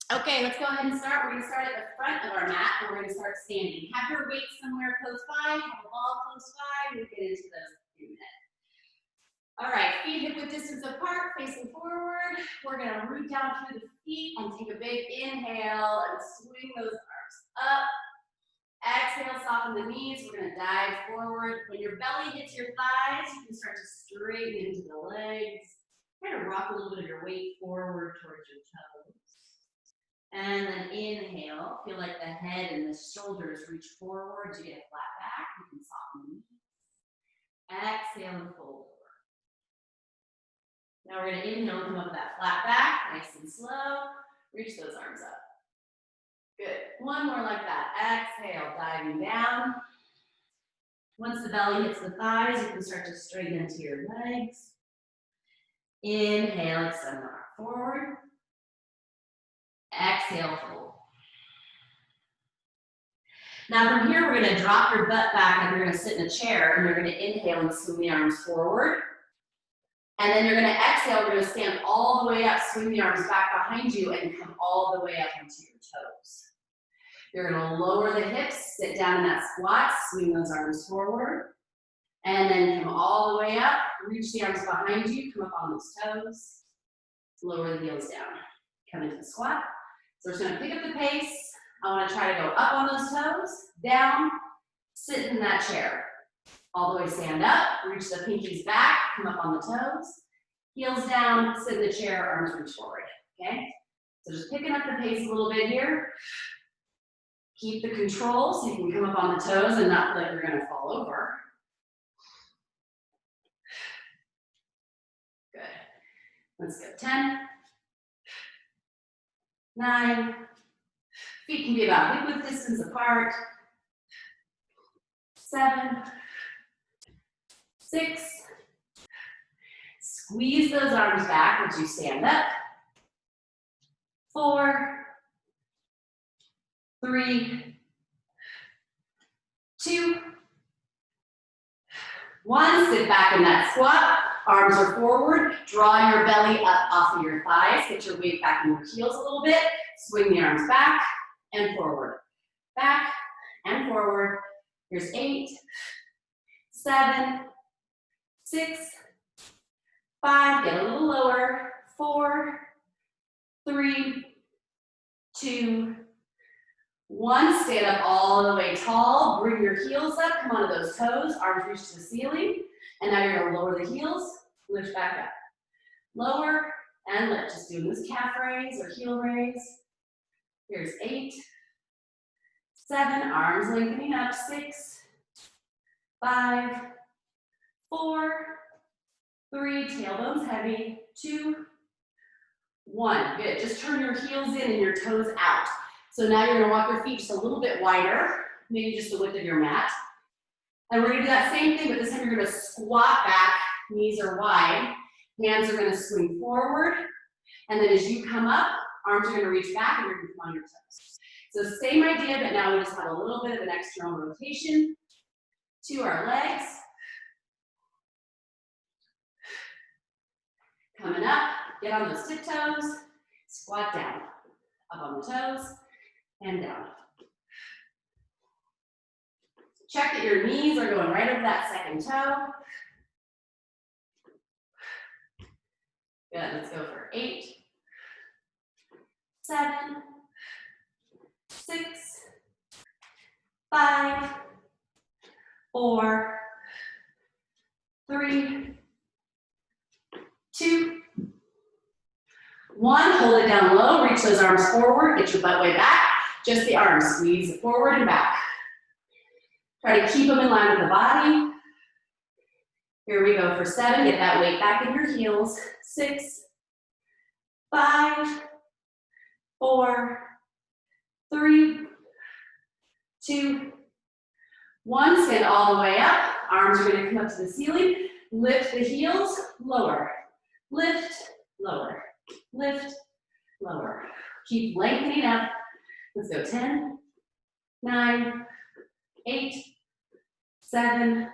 Okay, let's go ahead and start. We're going to start at the front of our mat, and we're going to start standing. Have your weight somewhere close by. Have a ball close by. We'll get into those in a minute. All right, feet hip width distance apart, facing forward. We're going to root down through the feet and take a big inhale and swing those arms up. Exhale, soften the knees. We're going to dive forward. When your belly hits your thighs, you can start to straighten into the legs. Kind of rock a little bit of your weight forward towards your toes. And then inhale, feel like the head and the shoulders reach forward to get a flat back. You can soften the knees. Exhale and fold over. Now we're going to inhale and come up with that flat back, nice and slow. Reach those arms up. Good. One more like that. Exhale, diving down. Once the belly hits the thighs, you can start to straighten into your legs. Inhale, extend the arm forward. Exhale, fold. Now from here, we're going to drop your butt back and you're going to sit in a chair and you're going to inhale and swing the arms forward. And then you're going to exhale, we're going to stand all the way up, swing the arms back behind you and come all the way up onto your toes. You're going to lower the hips, sit down in that squat, swing those arms forward. And then come all the way up, reach the arms behind you, come up on those toes. Lower the heels down. Come into the squat. So we're just going to pick up the pace. I want to try to go up on those toes, down, sit in that chair. All the way stand up, reach the pinkies back, come up on the toes. Heels down, sit in the chair, arms reach forward. Okay? So just picking up the pace a little bit here. Keep the control so you can come up on the toes and not feel like you're going to fall over. Good. Let's go. 10. 9. Feet can be about hip width distance apart. 7. 6. Squeeze those arms back as you stand up. 4. 3. 2. 1. Sit back in that squat. Arms are forward. Draw your belly up off of your thighs. Get your weight back in your heels a little bit. Swing the arms back and forward. Back and forward. Here's 8, 7, 6, 5. Get a little lower. 4, 3, 2, 1. Stand up all the way tall. Bring your heels up. Come onto those toes. Arms reach to the ceiling. And now you're going to lower the heels. Lift back up. Lower and lift. Just doing this calf raise or heel raise. Here's 8, 7. Arms lengthening up. 6, 5, 4, 3. Tailbones heavy. 2, 1. Good. Just turn your heels in and your toes out. So now you're going to walk your feet just a little bit wider, maybe just the width of your mat. And we're going to do that same thing, but this time you're going to squat back, knees are wide, hands are going to swing forward, and then as you come up, arms are going to reach back and you're going to come on your toes. So same idea, but now we just have a little bit of an external rotation to our legs. Coming up, get on those tiptoes, squat down, up on the toes, and down. Check that your knees are going right over that second toe. Good, let's go for 8, 7, 6, 5, 4, 3, 2, 1. Hold it down low, reach those arms forward, get your butt way back. Just the arms, squeeze it forward and back. Try to keep them in line with the body. Here we go for 7. Get that weight back in your heels. 6, 5, 4, 3, 2, 1. Stand all the way up. Arms are going to come up to the ceiling. Lift the heels, lower. Lift, lower. Lift, lower. Keep lengthening up. Let's go. 10, 9, 8, 7,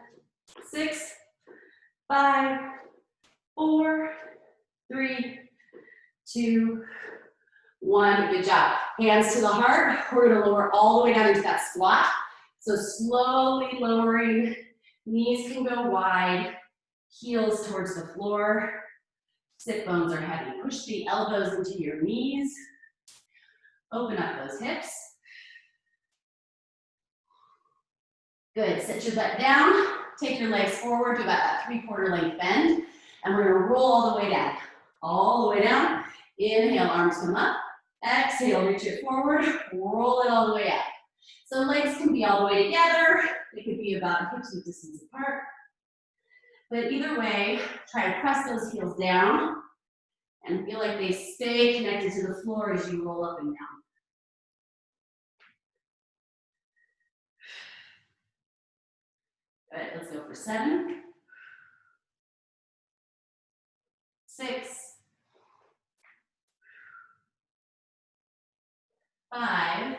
6, 5, 4, 3, 2, 1, good job. Hands to the heart. We're gonna lower all the way down into that squat. So slowly lowering, knees can go wide, heels towards the floor. Sit bones are heavy. Push the elbows into your knees. Open up those hips. Good, sit your butt down. Take your legs forward to about that 3/4 length bend. And we're gonna roll all the way down. All the way down. Inhale, arms come up. Exhale, reach it forward. Roll it all the way up. So legs can be all the way together. They could be about hips width distance apart. But either way, try to press those heels down and feel like they stay connected to the floor as you roll up and down. Good, let's go for 7, 6, 5,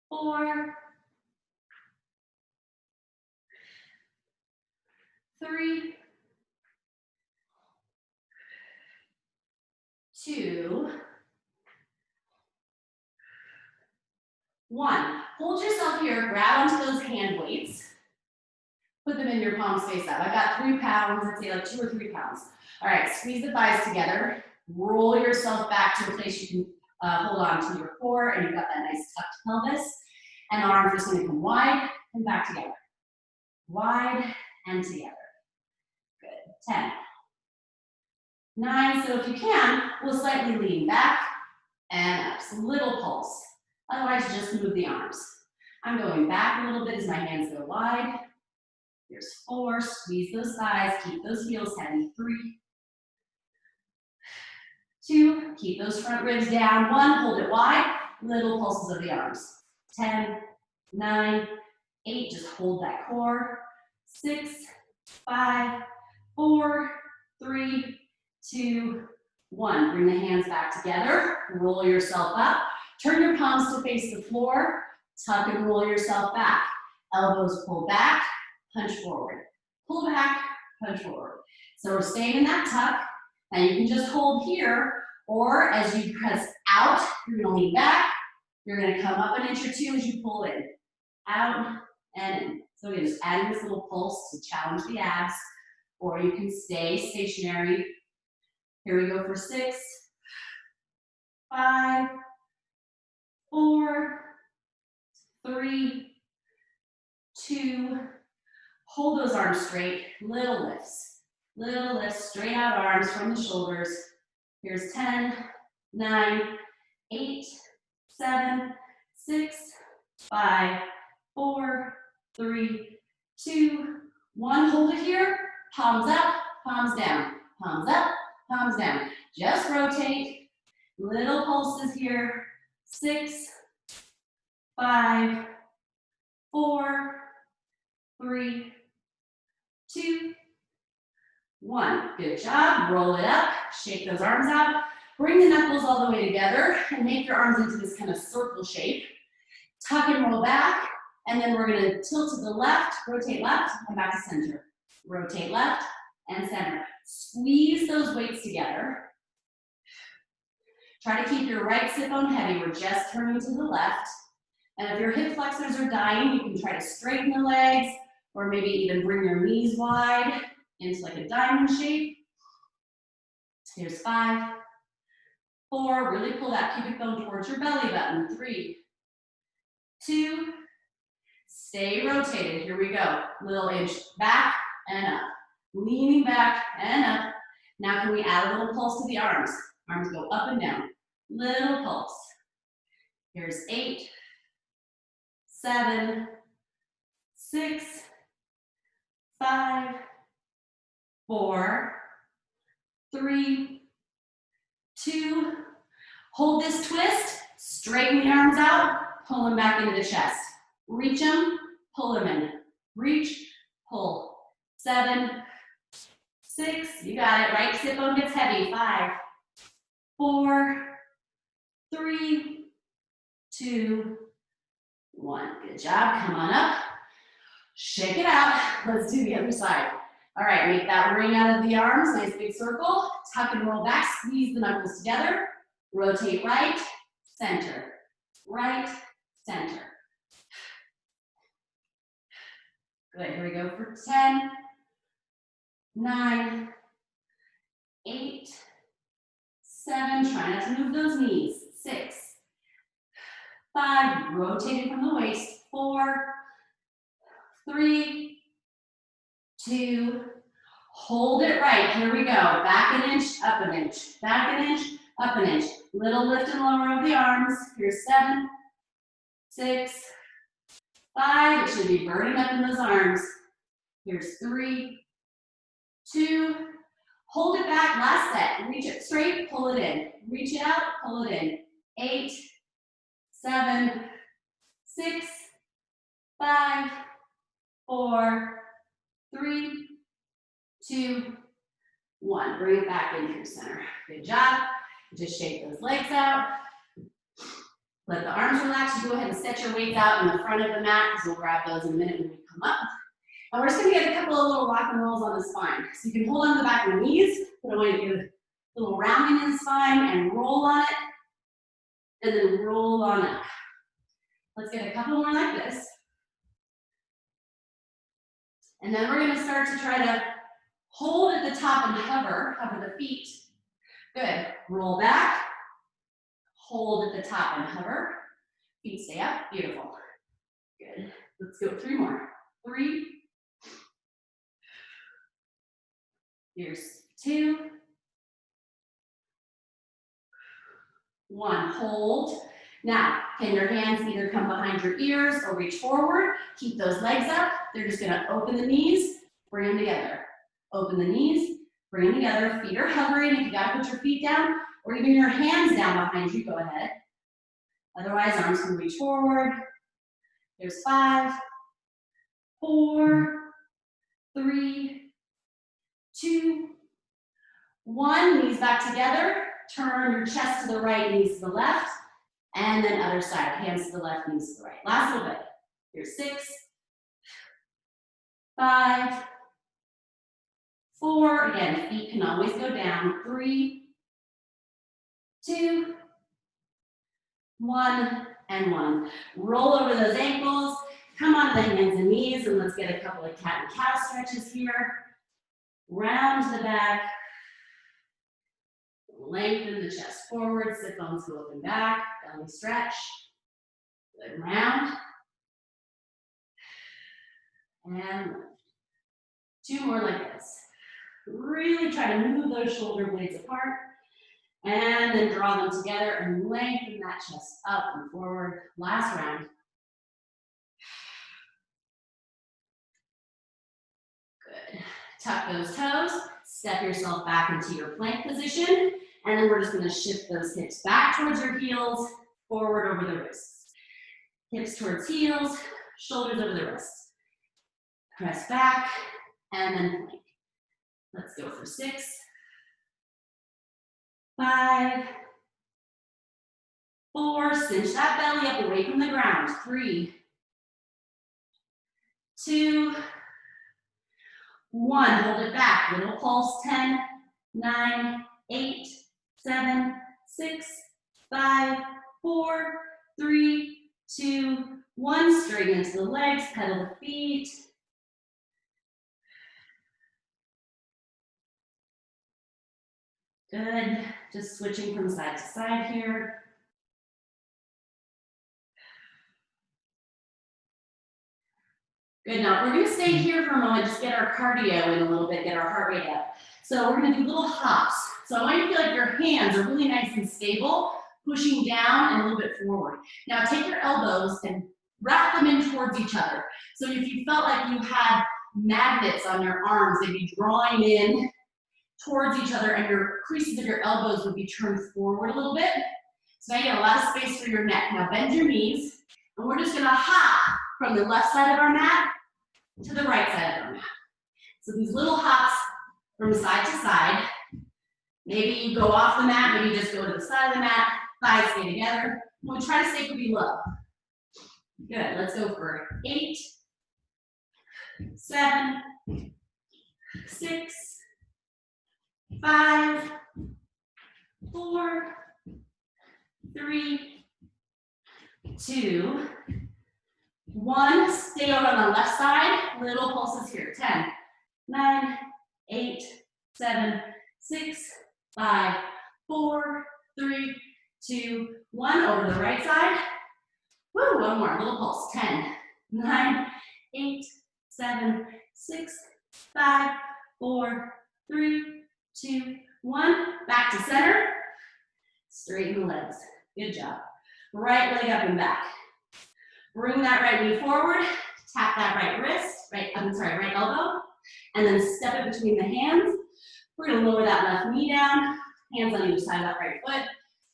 4, 3, 2, 1. Hold yourself here, grab onto those hand weights. Put them in your palms face up. I've got 3 pounds, let's say like 2 or 3 pounds. All right, squeeze the thighs together. Roll yourself back to a place you can hold on to your core, and you've got that nice tucked pelvis. And the arms are just gonna come wide and back together. Wide and together. Good, 10, 9, so if you can, we'll slightly lean back and up, some little pulse. Otherwise, just move the arms. I'm going back a little bit as my hands go wide. Here's 4, squeeze those thighs, keep those heels heavy. 3, 2, keep those front ribs down. 1, hold it wide, little pulses of the arms. 10, 9, 8, just hold that core. 6, 5, 4, 3, 2, 1. Bring the hands back together, roll yourself up. Turn your palms to face the floor, tuck and roll yourself back. Elbows pull back, punch forward. Pull back, punch forward. So we're staying in that tuck. Now you can just hold here, or as you press out, you're gonna lean back. You're gonna come up an inch or 2 as you pull in. Out and in. So again, just adding this little pulse to challenge the abs, or you can stay stationary. Here we go for 6, 5, 4, 3, 2, hold those arms straight, little lifts, straight out arms from the shoulders. Here's 10, 9, 8, 7, 6, 5, 4, 3, 2, 1. Hold it here, palms up, palms down, palms up, palms down. Just rotate, little pulses here. 6, 5, 4, 3, 2, 1. Good job. Roll it up. Shake those arms out. Bring the knuckles all the way together and make your arms into this kind of circle shape. Tuck and roll back. And then we're going to tilt to the left, rotate left, and back to center. Rotate left and center. Squeeze those weights together. Try to keep your right sit bone heavy. We're just turning to the left. And if your hip flexors are dying, you can try to straighten the legs, or maybe even bring your knees wide into like a diamond shape. Here's 5, 4, really pull that pubic bone towards your belly button. 3, 2, stay rotated. Here we go. Little inch back and up. Leaning back and up. Now can we add a little pulse to the arms? Arms go up and down. Little pulse. Here's 8, 7, 6, 5, 4, 3, 2. Hold this twist. Straighten the arms out. Pull them back into the chest. Reach them. Pull them in. Reach. Pull. 7, 6. You got it. Right sit bone gets heavy. 5, 4, 3, 2, 1. Good job. Come on up. Shake it out. Let's do the other side. All right, make that ring out of the arms, nice big circle. Tuck and roll back, squeeze the knuckles together. Rotate right, center, right, center. Good, here we go for 10, 9, 8, 7, try not to move those knees. 6, 5, rotating from the waist. 4, 3, 2, hold it right. Here we go. Back an inch, up an inch. Back an inch, up an inch. Little lift and lower of the arms. Here's 7, 6, 5. It should be burning up in those arms. Here's 3, 2. Hold it back. Last set. Reach it straight, pull it in. Reach it out, pull it in. 8, 7, 6, 5, 4, 3, 2, 1. Bring it back into your center. Good job. Just shake those legs out. Let the arms relax. You go ahead and set your weights out in the front of the mat, because we'll grab those in a minute when we come up. And we're just going to get a couple of little rock and rolls on the spine. So you can hold on to the back of the knees, put away to get a little rounding in the spine, and roll on it, and then roll on up. Let's get a couple more like this. And then we're going to start to try to hold at the top and hover the feet. Good. Roll back. Hold at the top and hover. Feet stay up. Beautiful. Good. Let's go 3 more. 3. Here's 2. 1. Hold. Now, can your hands either come behind your ears or reach forward? Keep those legs up. They're just going to open the knees, bring them together. Open the knees, bring them together. Feet are hovering. If you got to put your feet down or even your hands down behind you, go ahead. Otherwise, arms can reach forward. There's 5, 4, 3, 2, 1. Knees back together. Turn your chest to the right, knees to the left. And then other side, hands to the left, knees to the right. Last little bit. Here's 6, 5, 4. Again, feet can always go down. 3, 2, 1, and 1. Roll over those ankles. Come onto the hands and knees, and let's get a couple of cat and cow stretches here. Round the back. Lengthen the chest forward, sit bones go up and back, belly stretch. Good, round. And lift. 2 more like this. Really try to move those shoulder blades apart. And then draw them together and lengthen that chest up and forward. Last round. Good. Tuck those toes. Step yourself back into your plank position. And then we're just going to shift those hips back towards your heels, forward over the wrists. Hips towards heels, shoulders over the wrists. Press back, and then plank. Let's go for 6, 5, 4. Cinch that belly up away from the ground. 3, 2, 1. Hold it back. Little pulse. 10, 9, 8, 7, 6, 5, 4, 3, 2, 1. Straighten into the legs, pedal the feet. Good. Just switching from side to side here. Good. Now we're going to stay here for a moment, just get our cardio in a little bit, get our heart rate up. So we're going to do little hops. So I want you to feel like your hands are really nice and stable, pushing down and a little bit forward. Now take your elbows and wrap them in towards each other. So if you felt like you had magnets on your arms, they'd be drawing in towards each other and your creases of your elbows would be turned forward a little bit. So now you get a lot of space for your neck. Now bend your knees, and we're just going to hop from the left side of our mat to the right side of our mat. So these little hops from side to side. Maybe you go off the mat, maybe you just go to the side of the mat, thighs stay together. We'll try to stay pretty low. Good, let's go for 8, 7, 6, 5, 4, 3, 2, 1. Stay over on the left side. Little pulses here. 10, 9, 8, 7, 6, 5, 4, 3, 2, 1. Over to the right side. Woo, one more. Little pulse. 10, 9, 8, 7, 6, 5, 4, 3, 2, 1. Back to center. Straighten the legs. Good job. Right leg up and back. Bring that right knee forward. Tap that right wrist, right elbow, and then step it between the hands. We're gonna lower that left knee down, hands on either side of that right foot,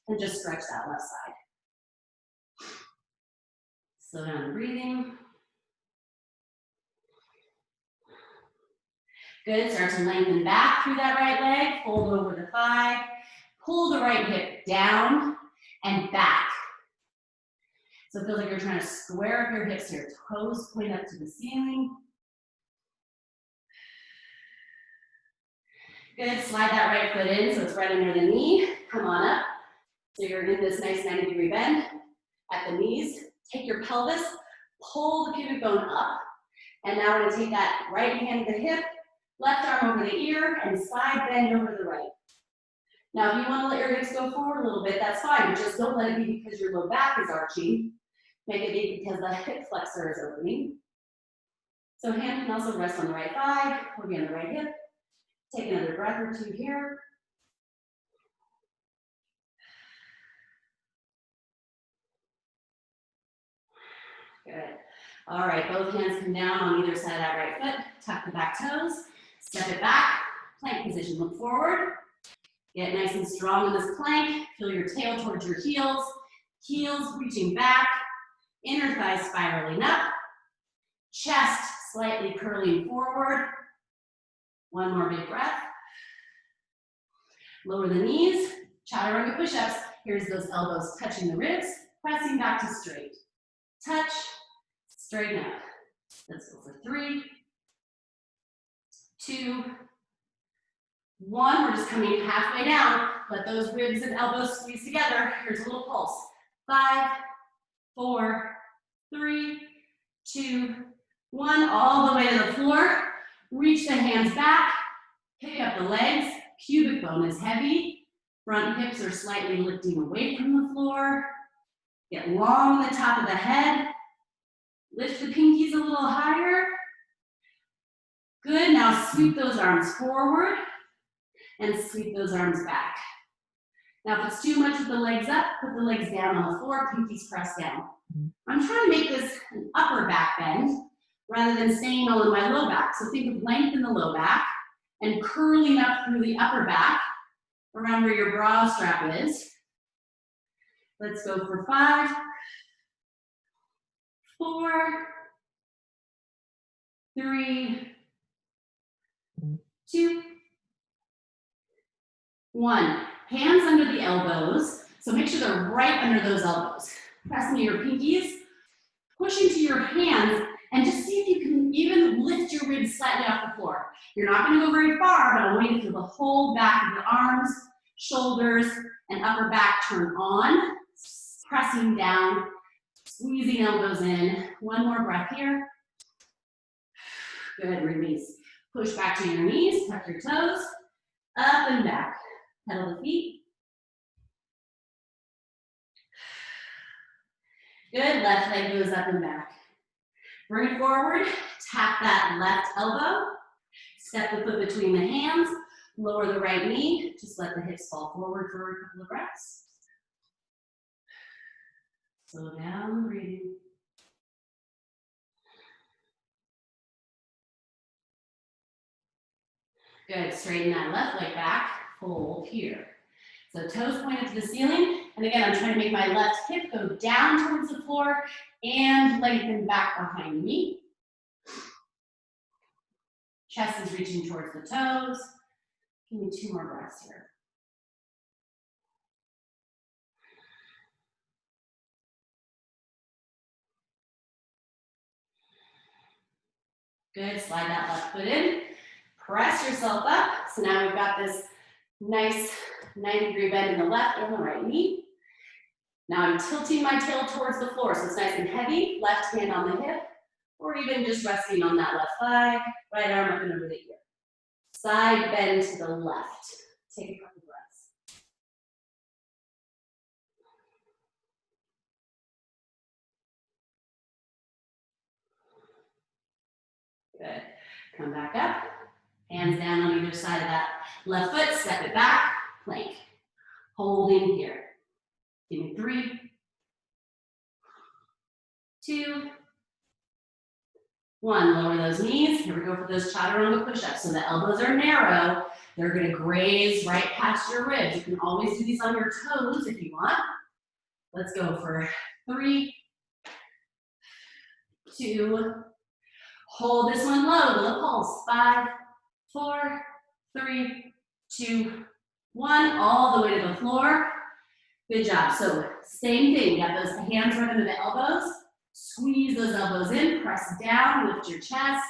and just stretch that left side. Slow down the breathing. Good, start to lengthen back through that right leg, fold over the thigh, pull the right hip down and back. So it feels like you're trying to square up your hips here, toes point up to the ceiling. Good, slide that right foot in so it's right under the knee. Come on up. So you're in this nice 90-degree bend at the knees. Take your pelvis, pull the pubic bone up, and now we're gonna take that right hand to the hip, left arm over the ear, and side bend over to the right. Now, if you wanna let your hips go forward a little bit, that's fine, but just don't let it be because your low back is arching. Make it be because the hip flexor is opening. So hand can also rest on the right thigh, or be on the right hip. Take another breath or two here. Good. All right, both hands come down on either side of that right foot. Tuck the back toes. Step it back. Plank position. Look forward. Get nice and strong in this plank. Feel your tail towards your heels. Heels reaching back. Inner thighs spiraling up. Chest slightly curling forward. One more big breath. Lower the knees. Chaturanga push-ups. Here's those elbows touching the ribs. Pressing back to straight. Touch. Straighten up. Let's go for 3, 2, 1. We're just coming halfway down. Let those ribs and elbows squeeze together. Here's a little pulse. 5, 4, 3, 2, 1. All the way to the floor. Reach the hands back. Pick up the legs. Pubic bone is heavy. Front hips are slightly lifting away from the floor. Get long in the top of the head. Lift the pinkies a little higher. Good, now sweep those arms forward and sweep those arms back. Now if it's too much with the legs up, put the legs down on the floor, pinkies press down. I'm trying to make this an upper back bend rather than staying all in my low back. So think of length in the low back and curling up through the upper back around where your bra strap is. Let's go for 5, 4, 3, 2, 1. Hands under the elbows. So make sure they're right under those elbows. Press into your pinkies. Push into your hands and just see if you can even lift your ribs slightly off the floor. You're not going to go very far, but I want you to feel the whole back of the arms, shoulders, and upper back turn on. Pressing down, squeezing elbows in. One more breath here. Good, release. Push back to your knees, tuck your toes, up and back. Pedal the feet. Good, left leg goes up and back. Bring it forward, tap that left elbow, step the foot between the hands, lower the right knee, just let the hips fall forward for a couple of breaths. Slow down the breathing. Good, straighten that left leg back, fold here. So toes pointed to the ceiling, and again, I'm trying to make my left hip go down towards the floor and lengthen back behind me. Chest is reaching towards the toes. Give me 2 more breaths here. Good, slide that left foot in. press yourself up. So now we've got this nice 90-degree bend in the left and the right knee. Now I'm tilting my tail towards the floor, so it's nice and heavy, left hand on the hip, or even just resting on that left thigh, right arm up and over the ear. Side bend to the left. Take a couple breaths. Good. Come back up. Hands down on either side of that left foot. Step it back. Plank. Holding here. Give me 3, 2, 1. Lower those knees. Here we go for those chaturanga push-ups. So the elbows are narrow. They're going to graze right past your ribs. You can always do these on your toes if you want. Let's go for 3, 2, hold this one low, little pulse. 5, 4, 3, 2, 1. All the way to the floor. Good job. So same thing. You got those hands right under the elbows. Squeeze those elbows in. Press down. Lift your chest,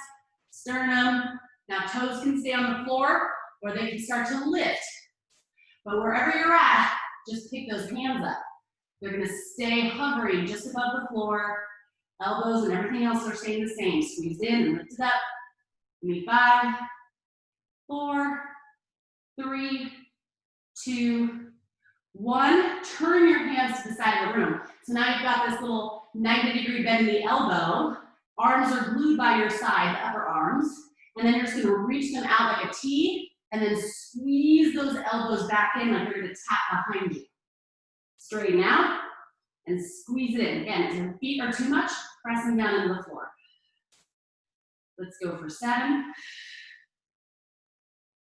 sternum. Now toes can stay on the floor or they can start to lift. But wherever you're at, just pick those hands up. They're going to stay hovering just above the floor. Elbows and everything else are staying the same. Squeeze in and lift it up. Give me 5, 4, 3, 2, 1. Turn your hands to the side of the room. So now you've got this little 90-degree bend in the elbow. Arms are glued by your side, the upper arms. And then you're just going to reach them out like a T and then squeeze those elbows back in like you're going to tap behind you. Straighten out and squeeze it in. Again, if your feet are too much, press them down into the floor. Let's go for 7,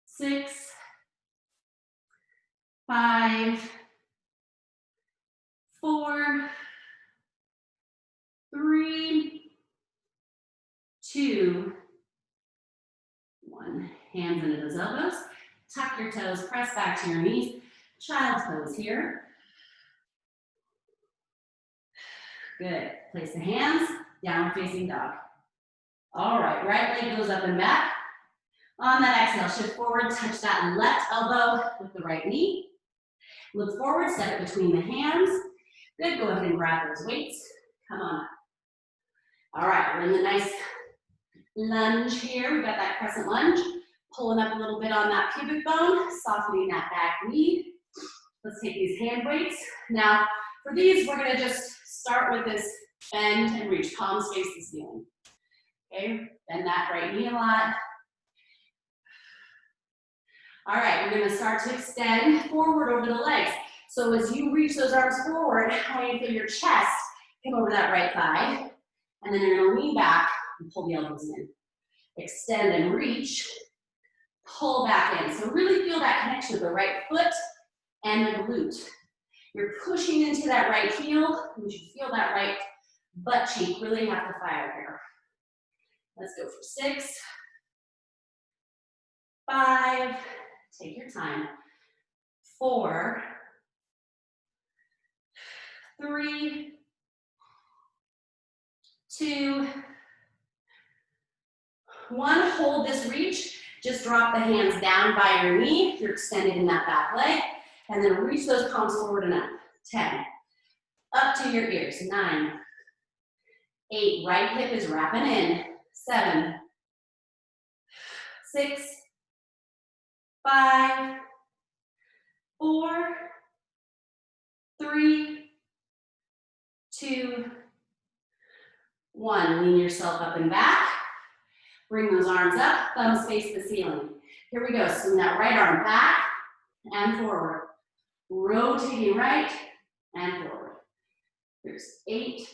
6, 5, 4, 3, 2, 1. Hands into those elbows. Tuck your toes, press back to your knees. Child's pose here. Good. Place the hands, downward facing dog. All right, right leg goes up and back. On that exhale, shift forward, touch that left elbow with the right knee. Look forward, step it between the hands. Good, go ahead and grab those weights. Come on up. All right, we're in the nice lunge here. We've got that crescent lunge. Pulling up a little bit on that pubic bone, softening that back knee. Let's take these hand weights. Now, for these, we're gonna just start with this bend and reach, palms face the ceiling. Okay, bend that right knee a lot. All right, we're gonna start to extend forward over the legs. So as you reach those arms forward, I want you to feel your chest come over that right thigh. And then you're gonna lean back and pull the elbows in. Extend and reach, pull back in. So really feel that connection of the right foot and the glute. You're pushing into that right heel. You should feel that right butt cheek really have to fire here. Let's go for 6, 5, take your time, 4, 3, 2, 1. Hold this reach. Just drop the hands down by your knee. You're extended in that back leg. And then reach those palms forward and up. 10. Up to your ears. 9. 8. Right hip is wrapping in. 7. 6. 5. 4. 3. 2. 1. Lean yourself up and back. Bring those arms up, thumbs face the ceiling. Here we go, swing that right arm back and forward. Rotating right and forward. Here's 8,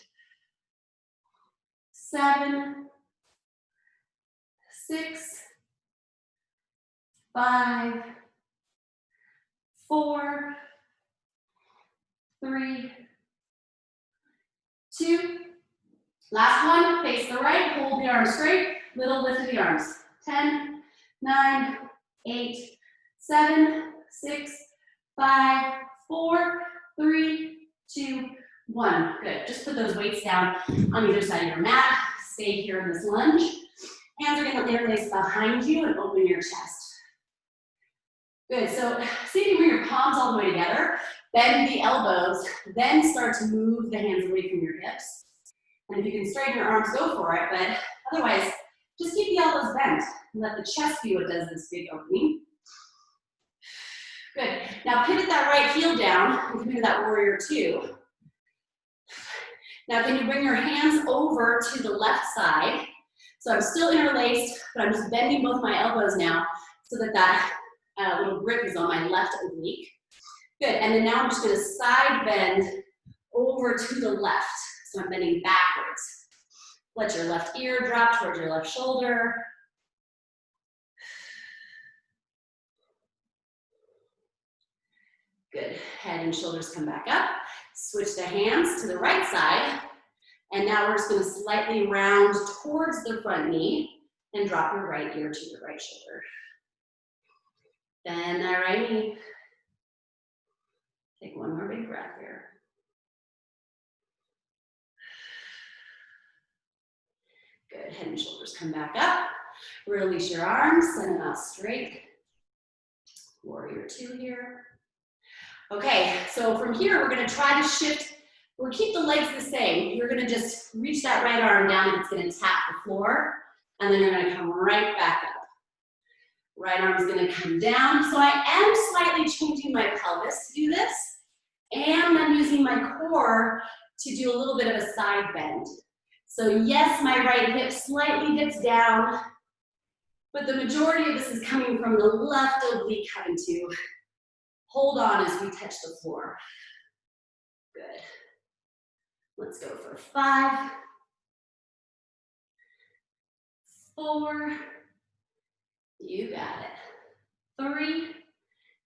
7, 6, 5, 4, 3, 2. Last one, face the right, hold the arms straight, little lift of the arms. 10, 9, 8, 7, 6, 5, 4, 3, 2, 1. Good. Just put those weights down on either side of your mat. Stay here in this lunge. Hands are gonna interlace behind you and open your chest. Good, so see if you bring your palms all the way together, bend the elbows, then start to move the hands away from your hips. And if you can straighten your arms, go for it, but otherwise, just keep the elbows bent and let the chest be what does this big opening. Good, now pivot that right heel down and come into that warrior two. Now can you bring your hands over to the left side? So I'm still interlaced, but I'm just bending both my elbows now so that that little grip is on my left oblique. Good, and then now I'm just gonna side bend over to the left. So I'm bending backwards. Let your left ear drop towards your left shoulder. Good, head and shoulders come back up. Switch the hands to the right side. And now we're just gonna slightly round towards the front knee and drop your right ear to your right shoulder. Bend that right knee. Take one more big breath here. Good, head and shoulders come back up. Release your arms, send them out straight. Warrior two here. Okay, so from here, we're gonna try to shift, we'll keep the legs the same. You're gonna just reach that right arm down and it's gonna tap the floor, and then you're gonna come right back up. Right arm's gonna come down. So I am slightly changing my pelvis to do this, and I'm using my core to do a little bit of a side bend. So yes, my right hip slightly dips down, but the majority of this is coming from the left oblique having to hold on as we touch the floor. Good. Let's go for 5, 4, you got it. 3,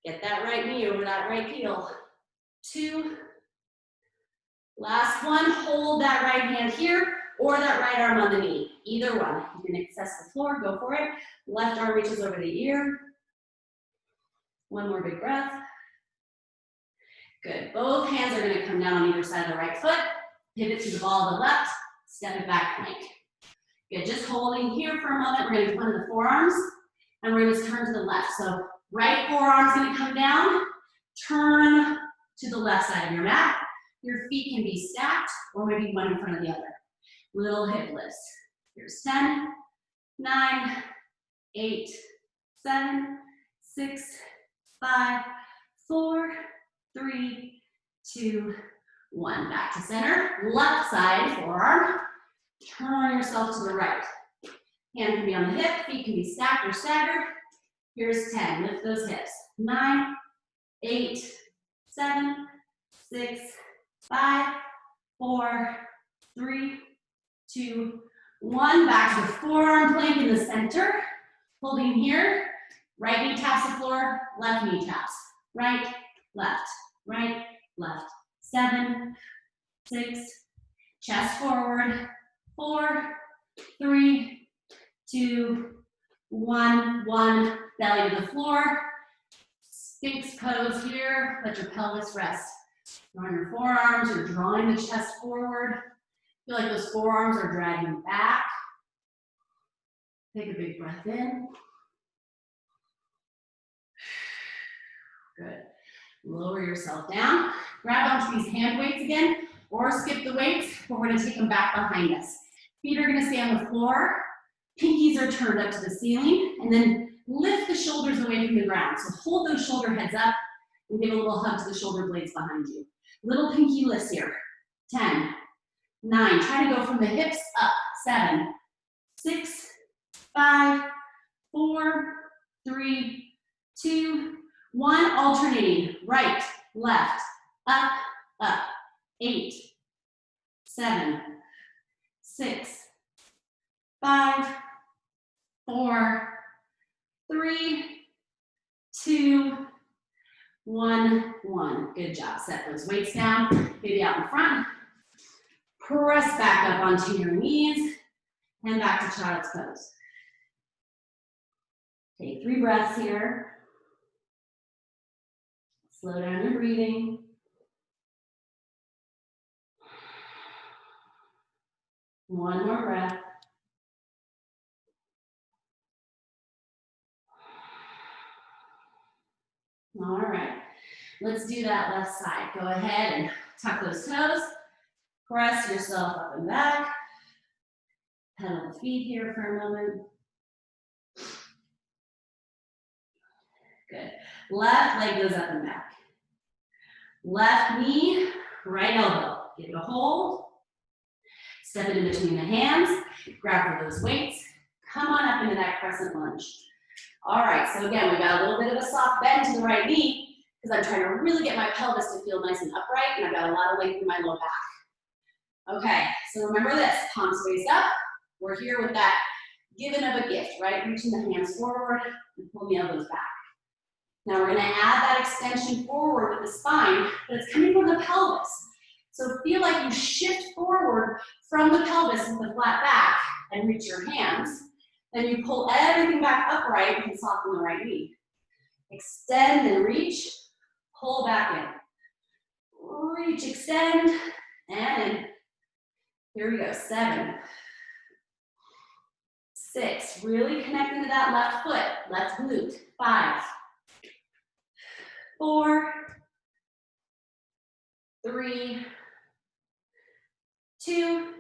get that right knee over that right heel. 2, last one, hold that right hand here or that right arm on the knee. Either one. You can access the floor, go for it. Left arm reaches over the ear. One more big breath. Good, both hands are gonna come down on either side of the right foot. Pivot to the ball of the left, step it back plank. Good, just holding here for a moment. We're gonna come to the forearms and we're gonna turn to the left. So right forearm's gonna come down, turn to the left side of your mat. Your feet can be stacked or maybe one in front of the other. Little hip lifts. Here's 10, 9, 8, 7, 6, 5, 4, 3, 2, 1. Back to center. Left side forearm. Turn yourself to the right. Hand can be on the hip, feet can be stacked or staggered. Here's 10. Lift those hips. 9, 8, 7, 6, 5, 4, 3, 2, 1. Back to the forearm plank in the center. Holding here. Right knee taps the floor, left knee taps. Right, left, 7, 6, chest forward, 4, 3, 2, 1, 1, belly to the floor. Sphinx pose here, let your pelvis rest. On your forearms, you're drawing the chest forward. Feel like those forearms are dragging back. Take a big breath in. Good. Lower yourself down. Grab onto these hand weights again, or skip the weights, but we're gonna take them back behind us. Feet are gonna stay on the floor. Pinkies are turned up to the ceiling, and then lift the shoulders away from the ground. So hold those shoulder heads up and give a little hug to the shoulder blades behind you. Little pinky lifts here. 10, 9, try to go from the hips up. 7, 6, 5, 4, 3, 2, 1, alternating, right, left, up, up. 8, 7, 6, 5, 4, 3, 2, 1, 1. Good job. Set those weights down, maybe out in front. Press back up onto your knees and back to child's pose. Take 3 breaths here. Slow down your breathing. One more breath. All right, let's do that left side. Go ahead and tuck those toes. Press yourself up and back. Pedal the feet here for a moment. Good. Left leg goes up and back. Left knee, right elbow. Give it a hold. Step it in between the hands. Grab for those weights. Come on up into that crescent lunge. All right, so again, we've got a little bit of a soft bend to the right knee because I'm trying to really get my pelvis to feel nice and upright, and I've got a lot of length in my low back. Okay, so remember this, palms raised up. We're here with that giving of a gift, right? Reaching the hands forward and pull the elbows back. Now we're gonna add that extension forward with the spine, but it's coming from the pelvis. So feel like you shift forward from the pelvis with the flat back and reach your hands. Then you pull everything back upright and soften the right knee. Extend and reach, pull back in. Reach, extend, and in. Here we go, 7, 6, really connecting to that left foot, left glute. 5, 4, 3, 2,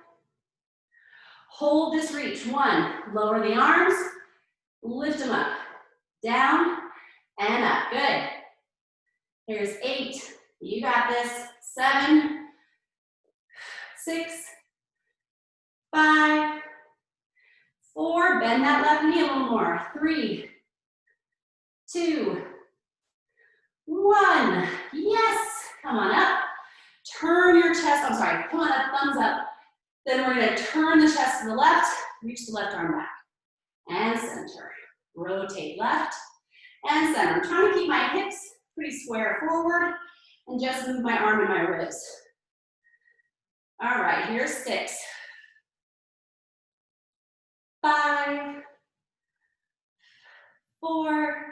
hold this reach. 1, lower the arms, lift them up, down, and up. Good. Here's 8, you got this. 7, 6, 5, 4, bend that left knee a little more. 3, 2, 1. Yes, come on up. Turn your chest, I'm sorry, come on up, thumbs up. Then we're gonna turn the chest to the left, reach the left arm back. And center. Rotate left and center. I'm trying to keep my hips pretty square forward and just move my arm and my ribs. All right, here's 6, 5, 4,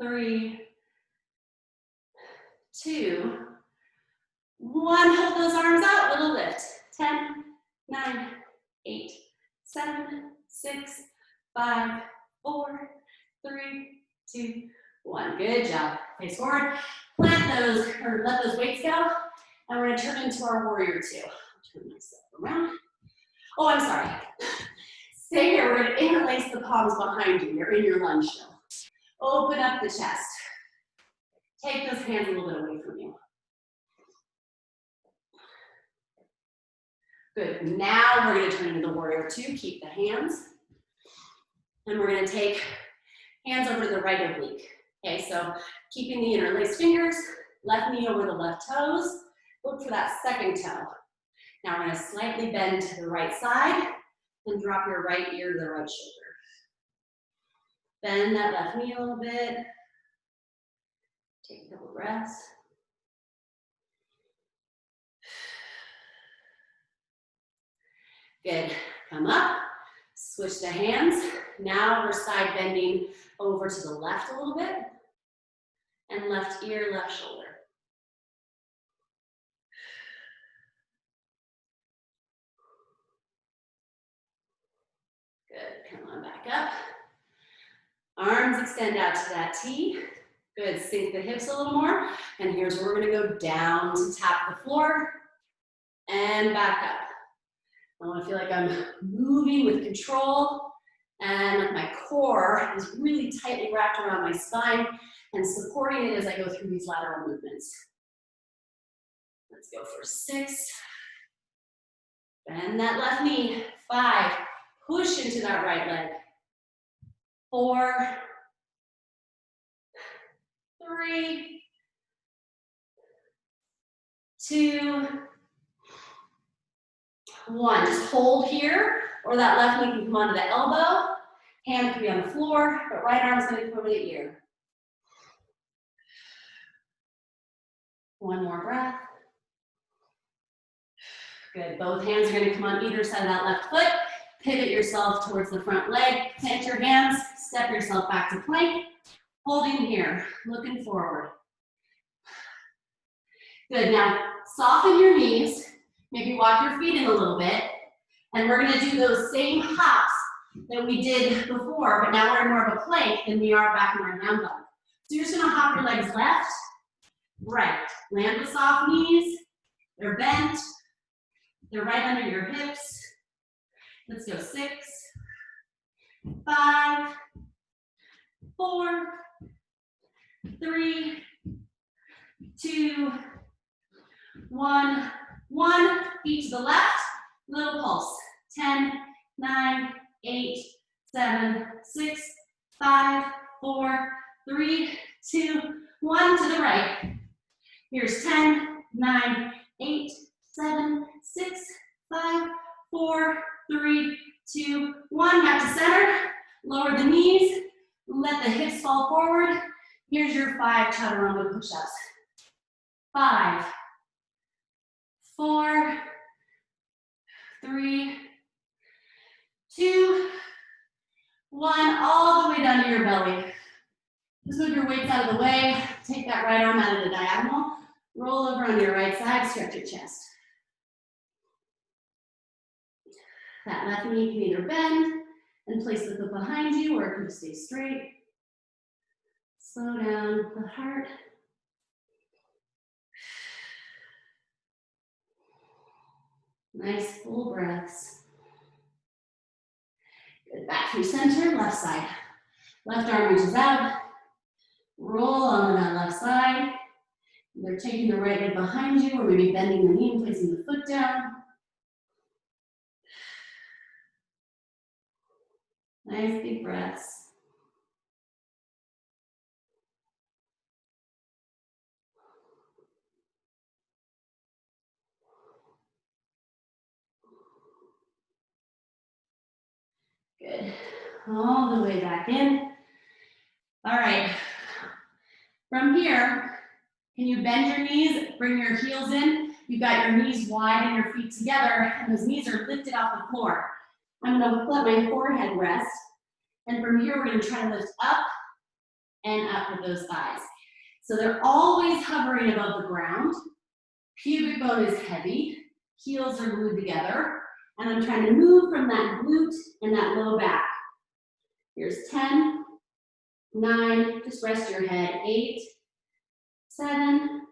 3, 2, 1. Hold those arms out, little lift. 10, 9, 8, 7, 6, 5, 4, 3, 2, 1. Good job. Face forward. Plant those, or let those weights go. And we're gonna turn into our warrior 2. I'll turn myself around. Oh, I'm sorry. Stay here, we're gonna interlace the palms behind you. You're in your lunge still. Open up the chest. Take those hands a little bit away from you. Good, now we're gonna turn into the warrior 2. Keep the hands. And we're gonna take hands over to the right oblique. Okay, so keeping the interlaced fingers, left knee over the left toes. Look for that second toe. Now we're gonna slightly bend to the right side and drop your right ear to the right shoulder. Bend that left knee a little bit. Take a couple breaths. Good, come up, switch the hands. Now we're side bending over to the left a little bit. And left ear, left shoulder. Good, come on back up. Arms extend out to that T. Good, sink the hips a little more. And here's where we're gonna go down to tap the floor and back up. I wanna feel like I'm moving with control and my core is really tightly wrapped around my spine and supporting it as I go through these lateral movements. Let's go for 6. Bend that left knee. 5, push into that right leg. 4, 3, 2, 1. Just hold here, or that left knee can come onto the elbow. Hand can be on the floor, but right arm's gonna come over the ear. 1 more breath. Good, both hands are gonna come on either side of that left foot. Pivot yourself towards the front leg. Plant your hands, step yourself back to plank. Holding here, looking forward. Good, now soften your knees. Maybe walk your feet in a little bit. And we're gonna do those same hops that we did before, but now we're in more of a plank than we are back in our down dog. So you're just gonna hop your legs left, right. Land with soft knees. They're bent. They're right under your hips. Let's go 6, 5, 4, 3, 2, 1. 1. Feet to the left. Little pulse. 10, 9, 8, 7, 6, 5, 4, 3, 2, 1 to the right. Here's 10, 9, 8, 7, 6, 5, 4, 3, 2, 1. Back to center. Lower the knees. Let the hips fall forward. Here's your 5 chaturanga push-ups. 5, 4, 3, 2, 1. All the way down to your belly. Just move your weights out of the way. Take that right arm out of the diagonal. Roll over on your right side. Stretch your chest. That left knee can either bend and place the foot behind you, or it can just stay straight. Slow down the heart. Nice full breaths. Good. Back through center, left side. Left arm reaches out. Roll on that left side. Either taking the right leg behind you, or maybe bending the knee and placing the foot down. Nice big breaths. Good. All the way back in. All right. From here, can you bend your knees, bring your heels in? You've got your knees wide and your feet together, and those knees are lifted off the floor. I'm gonna let my forehead rest, and from here, we're gonna try to lift up and up with those thighs. So they're always hovering above the ground. Pubic bone is heavy, heels are glued together, and I'm trying to move from that glute and that low back. Here's 10, 9, just rest your head, 8, 7,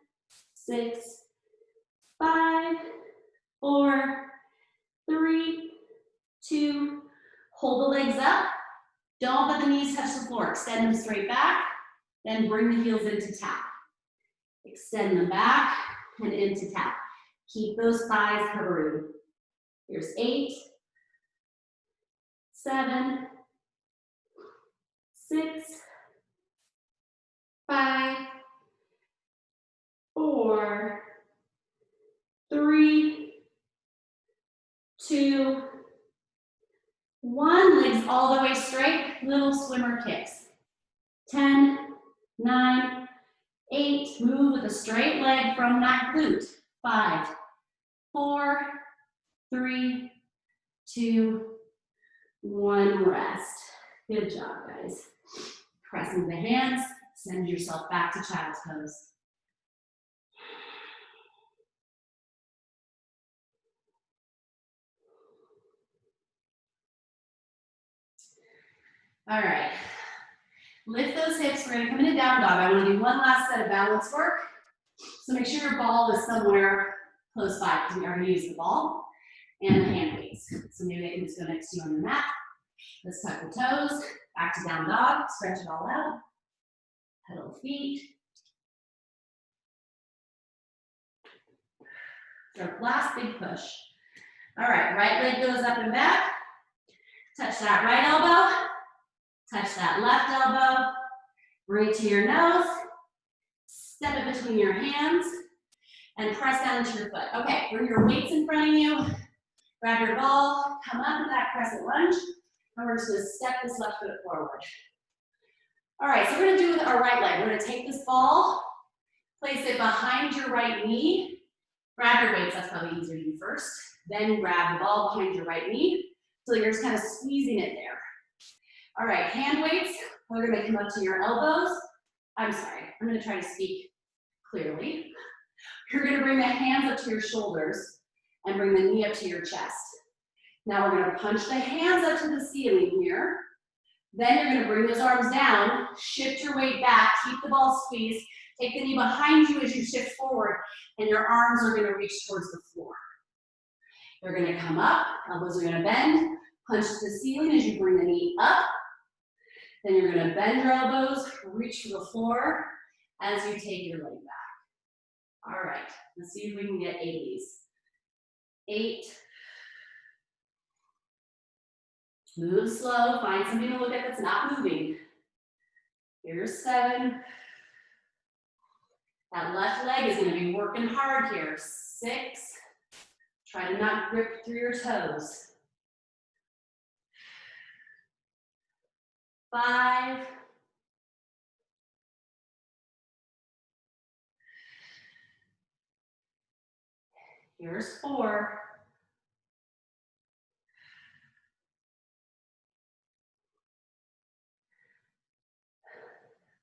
6, 5, 4, 3, 2, hold the legs up. Don't let the knees touch the floor. Extend them straight back, then bring the heels into tap. Extend them back and into tap. Keep those thighs hovering. Here's 8, 7, 6, 5, 4, 3, 2, 1. Legs all the way straight, little swimmer kicks. 10, 9, 8. Move with a straight leg from that glute. 5, 4, 3, 2, 1. Rest. Good job, guys. Pressing the hands, send yourself back to child's pose. All right. Lift those hips. We're going to come into down dog. I want to do one last set of balance work. So make sure your ball is somewhere close by, because we already used the ball and the hand weights. So maybe I can just go next to you on the mat. Let's tuck the toes. Back to down dog. Stretch it all out. Pedal the feet. Our last big push. All right, right leg goes up and back. Touch that right elbow. Touch that left elbow. Bring it to your nose. Step it between your hands and press down into your foot. Okay, bring your weights in front of you. Grab your ball, come up to that crescent lunge, and we're just gonna step this left foot forward. All right, so we're gonna do it with our right leg. We're gonna take this ball, place it behind your right knee. Grab your weights, that's probably easier to do first. Then grab the ball behind your right knee. So you're just kind of squeezing it there. All right, hand weights, we're gonna come up to your elbows. I'm sorry, I'm gonna try to speak clearly. You're gonna bring the hands up to your shoulders and bring the knee up to your chest. Now we're gonna punch the hands up to the ceiling here. Then you're gonna bring those arms down, shift your weight back, keep the ball squeezed, take the knee behind you as you shift forward, and your arms are gonna reach towards the floor. They're gonna come up, elbows are gonna bend, punch to the ceiling as you bring the knee up. Then you're gonna bend your elbows, reach for the floor as you take your leg back. All right, let's see if we can get 8 of these. 8. Move slow, find something to look at that's not moving. Here's 7. That left leg is gonna be working hard here. 6. Try to not grip through your toes. 5. Here's 4.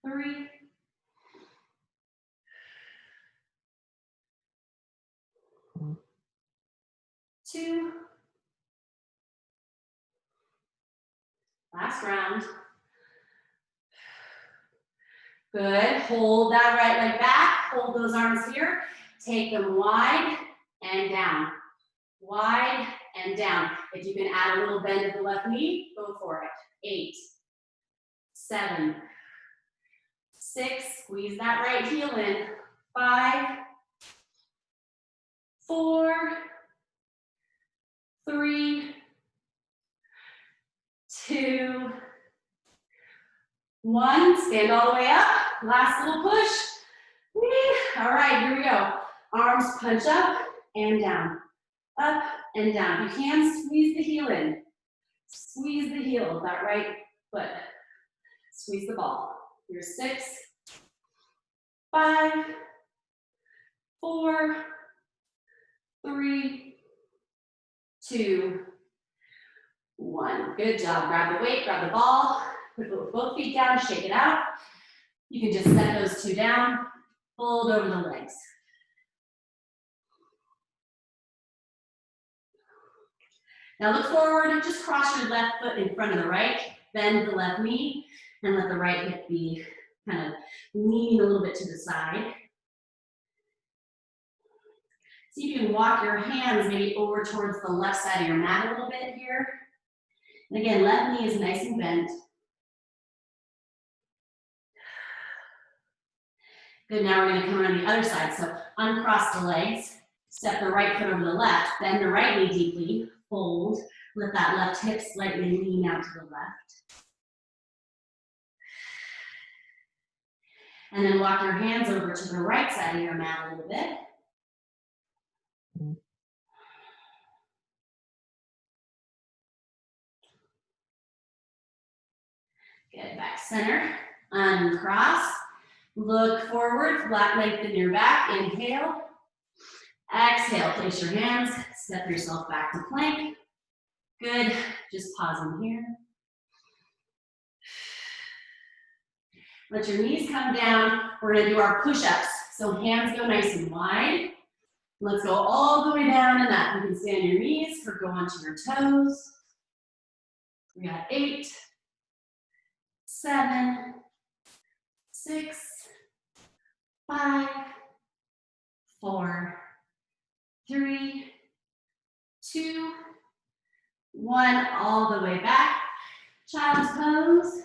3. 2. Last round. Good, hold that right leg back, hold those arms here, take them wide and down. Wide and down. If you can add a little bend to the left knee, go for it. 8, 7, 6, squeeze that right heel in. 5, 4, 3, 2, 1. Stand all the way up. Last little push. Whee. All right, here we go. Arms punch up and down. Up and down. If you can, squeeze the heel in. Squeeze the heel of that right foot. Squeeze the ball. Here's 6, 5, 4, 3, 2, 1. Good job. Grab the weight, grab the ball, put both feet down, shake it out. You can just set those 2 down, fold over the legs. Now look forward, just cross your left foot in front of the right, bend the left knee, and let the right hip be kind of leaning a little bit to the side. See if you can walk your hands maybe over towards the left side of your mat a little bit here. And again, left knee is nice and bent. Good, now we're gonna come around the other side. So uncross the legs, step the right foot over the left, bend the right knee deeply, fold, let that left hip slightly lean out to the left. And then walk your hands over to the right side of your mat a little bit. Good, back center, uncross, look forward, flat lengthen your back, inhale. Exhale, place your hands, step yourself back to plank. Good, just pausing here. Let your knees come down. We're gonna do our push-ups. So hands go nice and wide. Let's go all the way down and up. You can stay on your knees or go onto your toes. We got 8, 7, 6, 5, 4, 3, 2, 1, all the way back. Child's pose.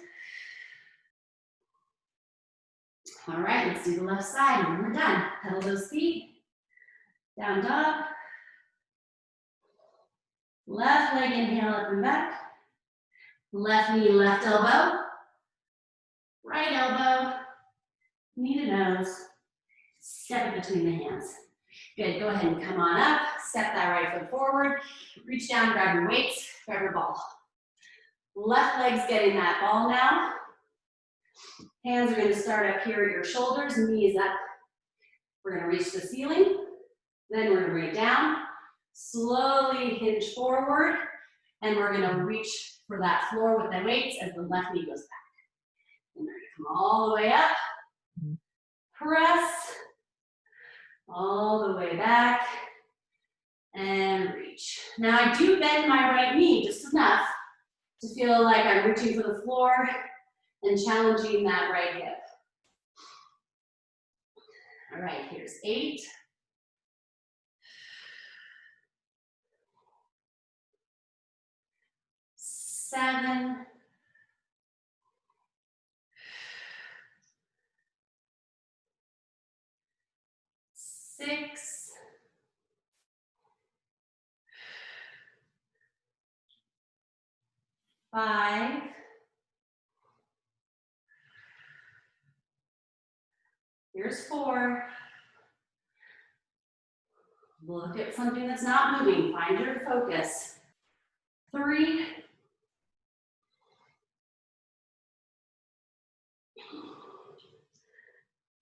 All right, let's do the left side when we're done. Pedal those feet. Down dog. Left leg, inhale up and back. Left knee, left elbow. Right elbow. Knee to nose. Step it between the hands. Good, go ahead and come on up. Step that right foot forward. Reach down, grab your weights, grab your ball. Left leg's getting that ball now. Hands are going to start up here at your shoulders, knees up. We're going to reach the ceiling. Then we're going to bring it down. Slowly hinge forward. And we're going to reach for that floor with the weights as the left knee goes back. And we're going to come all the way up. Press. All the way back. And reach. Now I do bend my right knee just enough to feel like I'm reaching for the floor and challenging that right hip. All right, here's 8. 7. 6. 5. 4. Look at something that's not moving. Find your focus. 3.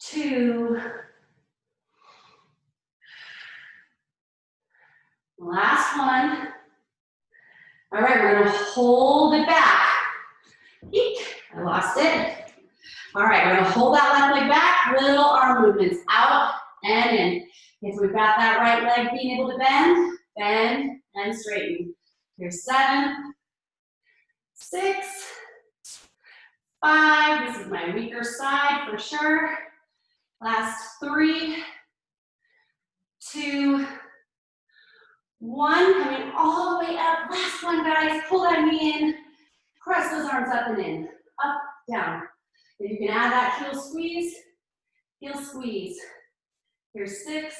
2. Last one. All right, we're gonna hold it back. Eek, I lost it. All right, we're gonna hold that left leg back, little arm movements out and in. If we've got that right leg being able to bend, bend and straighten. Here's 7, 6, 5. This is my weaker side for sure. Last 3, 2, 1. Coming all the way up. Last one, guys. Pull that knee in. Press those arms up and in. Up, down. If you can add that heel squeeze, heel squeeze. Here's 6,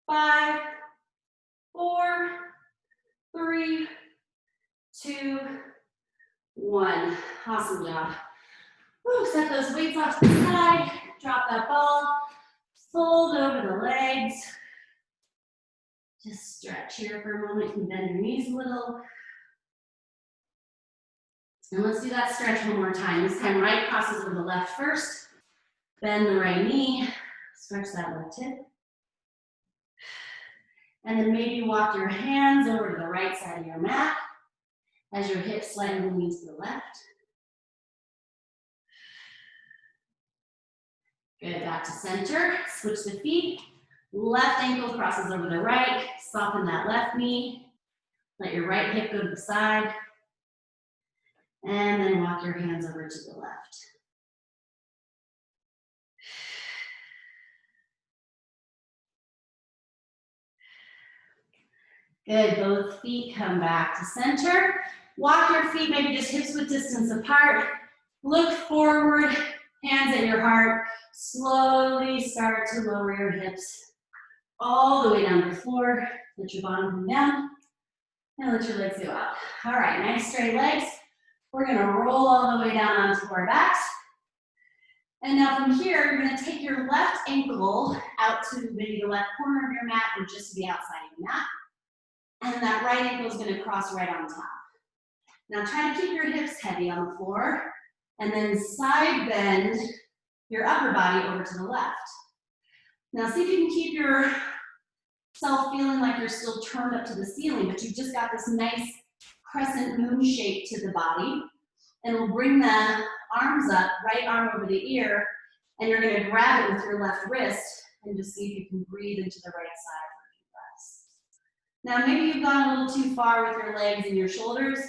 5, 4, 3, 2, 1. Awesome job. Woo, set those weights off to the side. Drop that ball. Fold over the legs. Just stretch here for a moment. You can bend your knees a little. And let's do that stretch one more time. This time right crosses over the left first. Bend the right knee. Stretch that left hip. And then maybe walk your hands over to the right side of your mat as your hips slightly lean to the left. Good, back to center. Switch the feet. Left ankle crosses over the right. Soften that left knee. Let your right hip go to the side. And then walk your hands over to the left. Good, both feet come back to center. Walk your feet maybe just hips width distance apart. Look forward, hands at your heart. Slowly start to lower your hips all the way down to the floor. Let your bottom come down and let your legs go out. All right, nice straight legs. We're gonna roll all the way down onto our backs. And now from here, you're gonna take your left ankle out to maybe the left corner of your mat or just to the outside of your mat. And that right ankle is gonna cross right on top. Now try to keep your hips heavy on the floor and then side bend your upper body over to the left. Now see if you can keep yourself feeling like you're still turned up to the ceiling, but you've just got this nice crescent moon shape to the body. And we'll bring the arms up, right arm over the ear, and you're gonna grab it with your left wrist and just see if you can breathe into the right side for a few breaths. Now maybe you've gone a little too far with your legs and your shoulders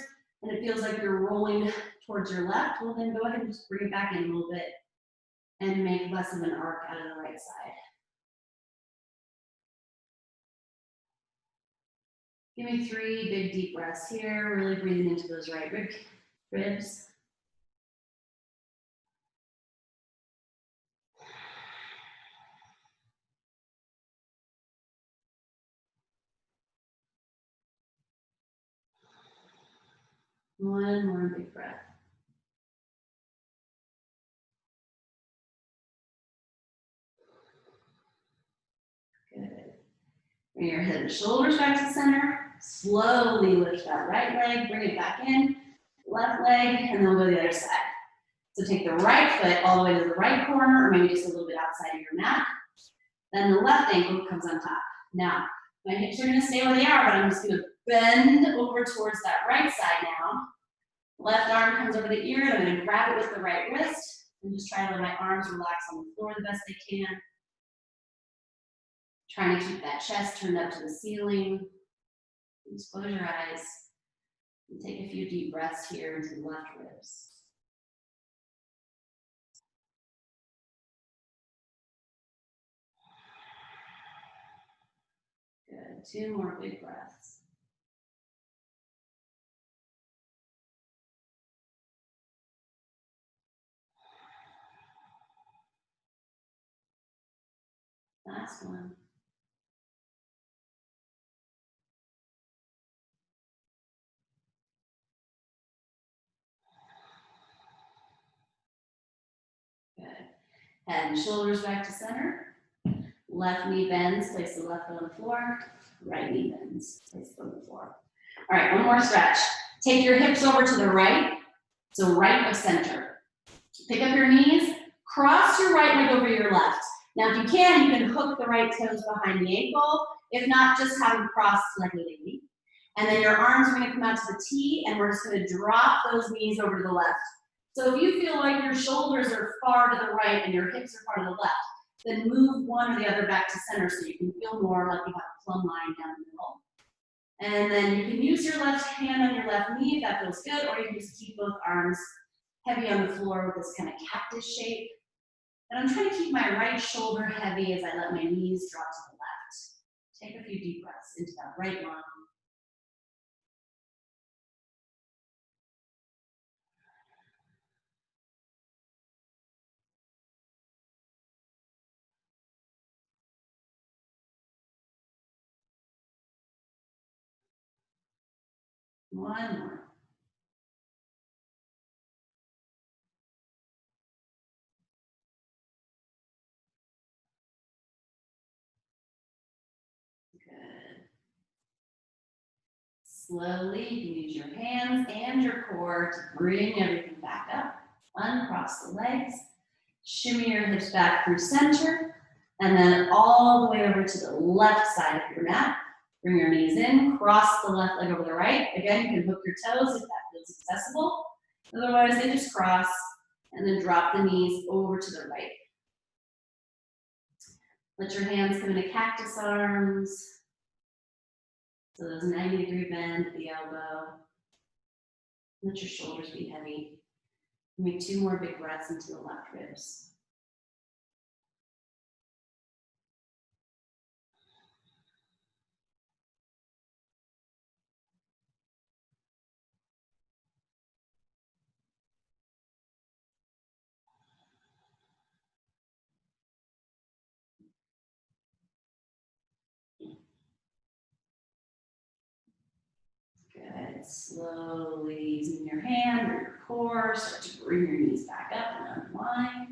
and it feels like you're rolling towards your left. Well then go ahead and just bring it back in a little bit and make less of an arc out of the right side. Give me 3 big deep breaths here, really breathing into those right ribs. One more big breath. Good. Bring your head and shoulders back to center. Slowly lift that right leg, bring it back in. Left leg, and then we'll go to the other side. So take the right foot all the way to the right corner, or maybe just a little bit outside of your mat. Then the left ankle comes on top. Now, my hips are gonna stay where they are, but I'm just gonna bend over towards that right side now. Left arm comes over the ear, and I'm gonna grab it with the right wrist, and just try to let my arms relax on the floor the best they can. Trying to keep that chest turned up to the ceiling. Just close your eyes. And take a few deep breaths here into the left ribs. Good, 2 more big breaths. Last one. Good. Head and shoulders back to center. Left knee bends, place the left foot on the floor. Right knee bends, place the foot on the floor. All right, one more stretch. Take your hips over to the right, so right of center. Pick up your knees, cross your right leg over your left. Now if you can hook the right toes behind the ankle. If not, just have them crossed like a lady. And then your arms are gonna come out to the T, and we're just gonna drop those knees over to the left. So if you feel like your shoulders are far to the right and your hips are far to the left, then move one or the other back to center so you can feel more like you have a plumb line down the middle. And then you can use your left hand on your left knee if that feels good, or you can just keep both arms heavy on the floor with this kind of cactus shape. And I'm trying to keep my right shoulder heavy as I let my knees drop to the left. Take a few deep breaths into that right lung. One more. Good. Slowly, you can use your hands and your core to bring everything back up. Uncross the legs. Shimmy your hips back through center. And then all the way over to the left side of your mat. Bring your knees in, cross the left leg over the right. Again, you can hook your toes if that feels accessible. Otherwise, they just cross and then drop the knees over to the right. Let your hands come into cactus arms. So those 90-degree bend at the elbow. Let your shoulders be heavy. Make 2 more big breaths into the left ribs. Good. Slowly using your hand or your core, start to bring your knees back up and unwind.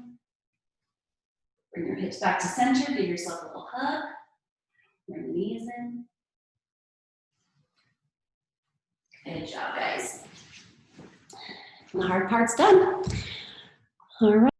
Bring your hips back to center, give yourself a little hug. Bring the knees in. Good job, guys. The hard part's done. All right.